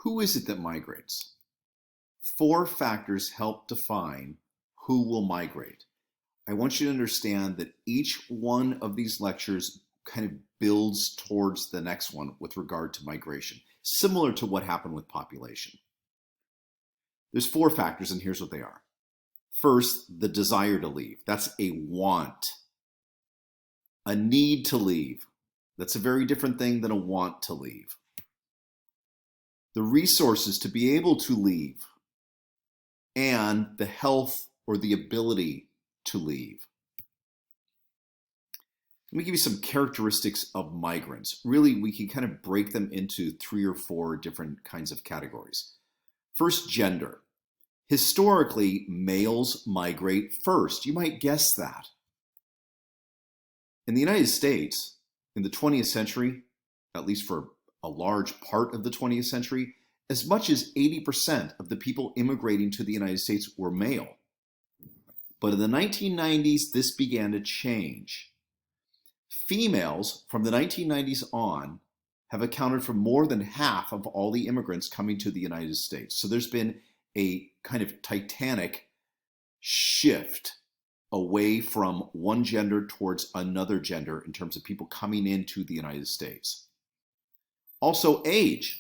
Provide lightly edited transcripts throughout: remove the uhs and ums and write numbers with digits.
Who is it that migrates? Four factors help define who will migrate. I want you to understand that each one of these lectures kind of builds towards the next one with regard to migration, similar to what happened with population. There's four factors, and here's what they are. First, the desire to leave. That's a want. A need to leave. That's a very different thing than a want to leave. The resources to be able to leave, and the health or the ability to leave. Let me give you some characteristics of migrants. Really, we can kind of break them into 3 or 4 different kinds of categories. First, gender. Historically, males migrate first. You might guess that. In the United States, in the 20th century, at least for a large part of the 20th century, as much as 80% of the people immigrating to the United States were male. But in the 1990s, this began to change. Females from the 1990s on have accounted for more than half of all the immigrants coming to the United States. So there's been a kind of titanic shift away from one gender towards another gender in terms of people coming into the United States. Also, age.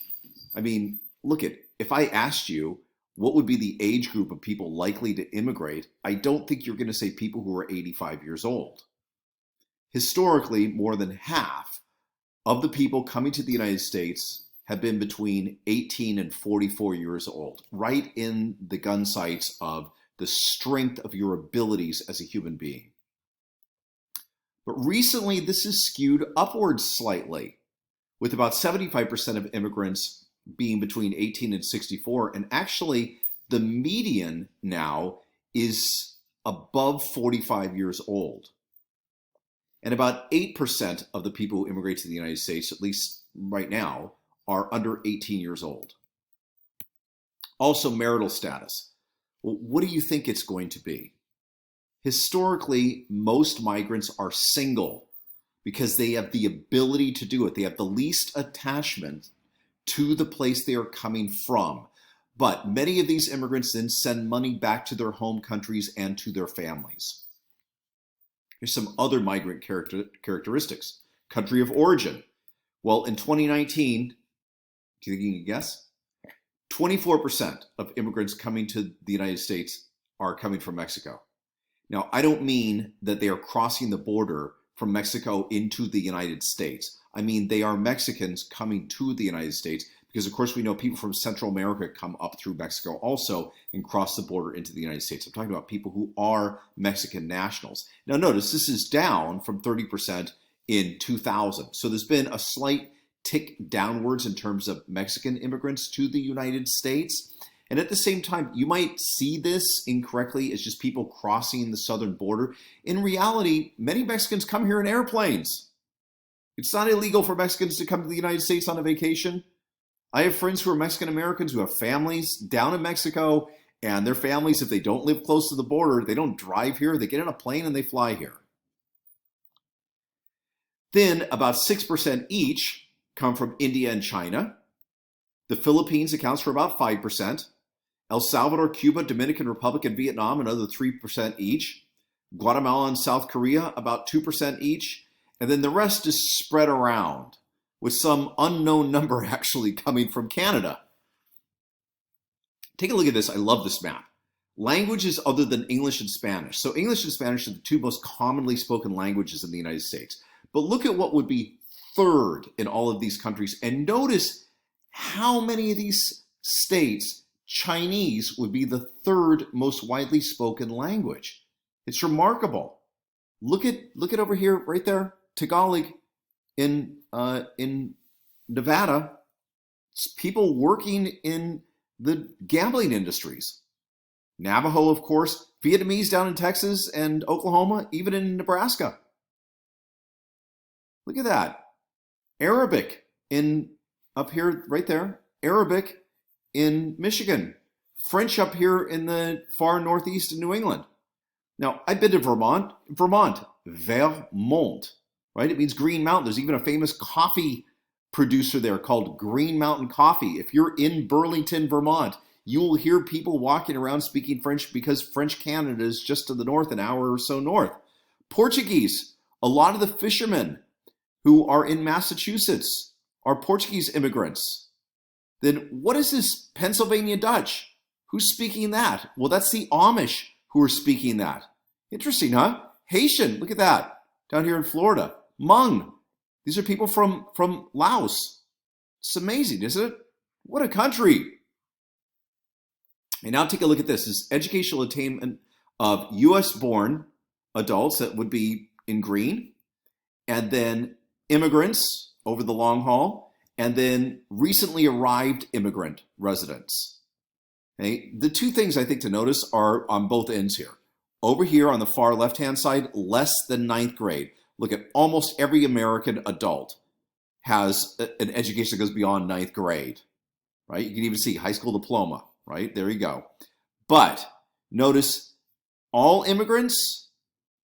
I mean, look at, if I asked you what would be the age group of people likely to immigrate, I don't think you're going to say people who are 85 years old. Historically, more than half of the people coming to the United States have been between 18 and 44 years old, right in the gun sights of the strength of your abilities as a human being. But recently, this is skewed upwards slightly, with about 75% of immigrants being between 18 and 64. And actually, the median now is above 45 years old. And about 8% of the people who immigrate to the United States, at least right now, are under 18 years old. Also, marital status. Well, what do you think it's going to be? Historically, most migrants are single because they have the ability to do it. They have the least attachment to the place they are coming from. But many of these immigrants then send money back to their home countries and to their families. Here's some other migrant characteristics. Country of origin. Well, in 2019, do you think you can guess? 24% of immigrants coming to the United States are coming from Mexico. Now, I don't mean that they are crossing the border from Mexico into the United States. I mean, they are Mexicans coming to the United States because, of course, we know people from Central America come up through Mexico also and cross the border into the United States. I'm talking about people who are Mexican nationals. Now, notice this is down from 30% in 2000. So there's been a slight tick downwards in terms of Mexican immigrants to the United States. And at the same time, you might see this incorrectly as just people crossing the southern border. In reality, many Mexicans come here in airplanes. It's not illegal for Mexicans to come to the United States on a vacation. I have friends who are Mexican Americans who have families down in Mexico, and their families, if they don't live close to the border, they don't drive here, they get in a plane and they fly here. Then about 6% each come from India and China. The Philippines accounts for about 5%. El Salvador, Cuba, Dominican Republic, and Vietnam, another 3% each. Guatemala and South Korea, about 2% each. And then the rest is spread around, with some unknown number actually coming from Canada. Take a look at this. I love this map. Languages other than English and Spanish. So English and Spanish are the two most commonly spoken languages in the United States. But look at what would be third in all of these countries. And notice how many of these states Chinese would be the third most widely spoken language. It's remarkable. Look at over here, right there, Tagalog in Nevada. It's people working in the gambling industries. Navajo, of course, Vietnamese down in Texas and Oklahoma, even in Nebraska. Look at that. Arabic up here, right there. Arabic in Michigan. French up here in the far northeast of New England. Now, I've been to Vermont. Vermont, Vermont, right? It means Green Mountain. There's even a famous coffee producer there called Green Mountain Coffee. If you're in Burlington, Vermont, you will hear people walking around speaking French because French Canada is just to the north, an hour or so north. Portuguese, a lot of the fishermen who are in Massachusetts are Portuguese immigrants. Then what is this Pennsylvania Dutch? Who's speaking that? Well, that's the Amish who are speaking that. Interesting, huh? Haitian, look at that, down here in Florida. Hmong, these are people from Laos. It's amazing, isn't it? What a country. And now take a look at this. This is educational attainment of US-born adults, that would be in green, and then immigrants over the long haul, and then recently arrived immigrant residents. Okay? The two things I think to notice are on both ends here. Over here on the far left-hand side, less than 9th grade. Look at almost every American adult has an education that goes beyond 9th grade, right? You can even see high school diploma, right? There you go. But notice all immigrants,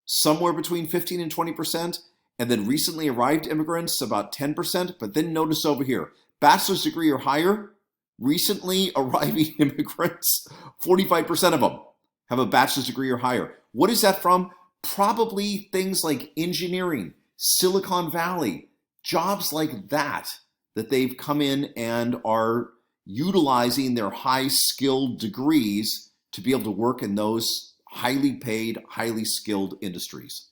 somewhere between 15 and 20%, and then recently arrived immigrants, about 10%. But then notice over here, bachelor's degree or higher, recently arriving immigrants, 45% of them have a bachelor's degree or higher. What is that from? Probably things like engineering, Silicon Valley, jobs like that they've come in and are utilizing their high-skilled degrees to be able to work in those highly paid, highly skilled industries.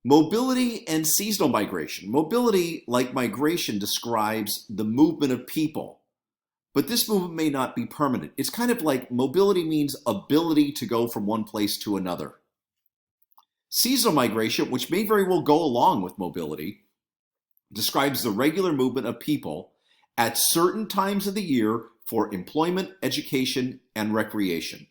Mobility and seasonal migration. Mobility, like migration, describes the movement of people. But this movement may not be permanent. It's kind of like mobility means ability to go from one place to another. Seasonal migration, which may very well go along with mobility, describes the regular movement of people at certain times of the year for employment, education, and recreation.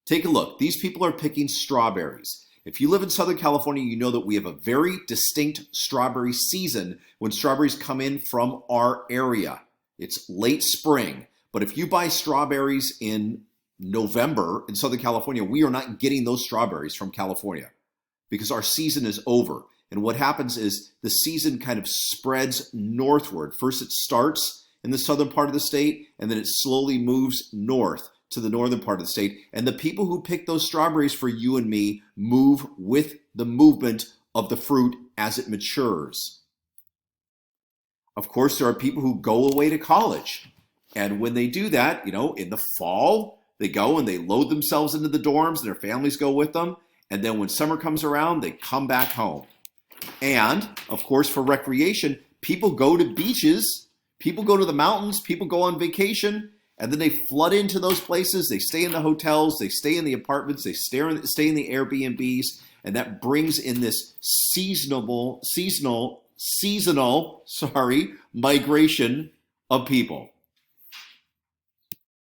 Take a look. These people are picking strawberries. If you live in Southern California, you know that we have a very distinct strawberry season when strawberries come in from our area. It's late spring, but if you buy strawberries in November in Southern California, we are not getting those strawberries from California because our season is over. And what happens is the season kind of spreads northward. First it starts in the southern part of the state, and then it slowly moves north to the northern part of the state. And the people who pick those strawberries for you and me move with the movement of the fruit as it matures. Of course, there are people who go away to college. And when they do that, in the fall, they go and they load themselves into the dorms and their families go with them. And then when summer comes around, they come back home. And, of course, for recreation, people go to beaches, people go to the mountains, people go on vacation, and then they flood into those places. They stay in the hotels, they stay in the apartments, they stay in the Airbnbs, and that brings in this seasonal migration of people.